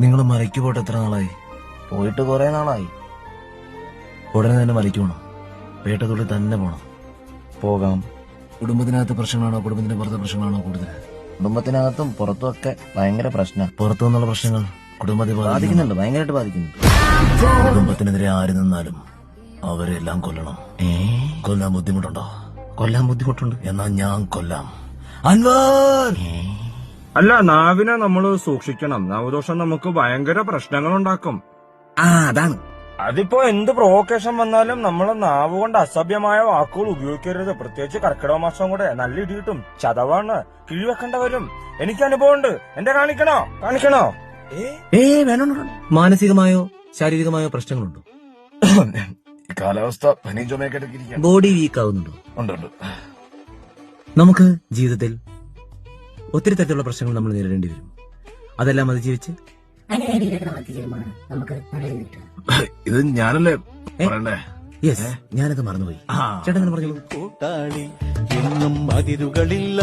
നിങ്ങൾ മലയ്ക്ക് പോയിട്ട് എത്ര നാളായി? പോയിട്ട് കുറെ നാളായി. ഉടനെ തന്നെ മലയ്ക്ക് പോണം. പേട്ടതുള്ളിൽ തന്നെ പോണം. പോകാം. കുടുംബത്തിനകത്ത് പ്രശ്നങ്ങളാണോ കുടുംബത്തിന്റെ പുറത്തെ പ്രശ്നങ്ങളാണോ കൂടുതൽ? കുടുംബത്തിനകത്തും പുറത്തും ഒക്കെ ഭയങ്കര പ്രശ്നം. പുറത്തു നിന്നുള്ള പ്രശ്നങ്ങൾ കുടുംബത്തെ ബാധിക്കുന്നുണ്ട്, ഭയങ്കരമായിട്ട് ബാധിക്കുന്നുണ്ട്. കുടുംബത്തിനെതിരെ ആര് നിന്നാലും അവരെല്ലാം കൊല്ലണം. കൊല്ലാൻ ബുദ്ധിമുട്ടുണ്ടോ? കൊല്ലാൻ ബുദ്ധിമുട്ടുണ്ട്. എന്നാ ഞാൻ കൊല്ലാം. അൻവർ! അല്ല, നാവിനെ നമ്മൾ സൂക്ഷിക്കണം. നവദോഷം നമുക്ക് ഭയങ്കര പ്രശ്നങ്ങൾ ഉണ്ടാക്കും. അതാണ്. അതിപ്പോ എന്ത് പ്രൊവോക്കേഷൻ വന്നാലും നമ്മൾ നാവ് കൊണ്ട് അസഭ്യമായ വാക്കുകൾ ഉപയോഗിക്കരുത്. പ്രത്യേകിച്ച് കർക്കിടക മാസം കൂടെ നല്ല ഇടി കിട്ടും. ചതവാണ്, കിഴിവെക്കേണ്ട വരും. എനിക്ക് അനുഭവമുണ്ട്. എന്റെ കാണിക്കണോ? വേണം. മാനസികമായോ ശാരീരികമായോ പ്രശ്നങ്ങളുണ്ടോ? കാലാവസ്ഥ പനി ചുമയൊക്കെ ഇരിക്കാം. ബോഡി വീക്ക് ആവുന്നുണ്ടോ? ഉണ്ട്. നമുക്ക് ജീവിതത്തിൽ ഒത്തിരി തരത്തിലുള്ള പ്രശ്നങ്ങൾ നമ്മൾ നേരിടേണ്ടി വരും. അതെല്ലാം അതിജീവിച്ച് ഇത് ഞാനല്ലേ പറയണ്ടേ? യെസ്, ഞാനത് മറന്നുപോയി. ചേട്ടൻ പറഞ്ഞു. കൂട്ടാളി എന്നും അതിരുകളില്ല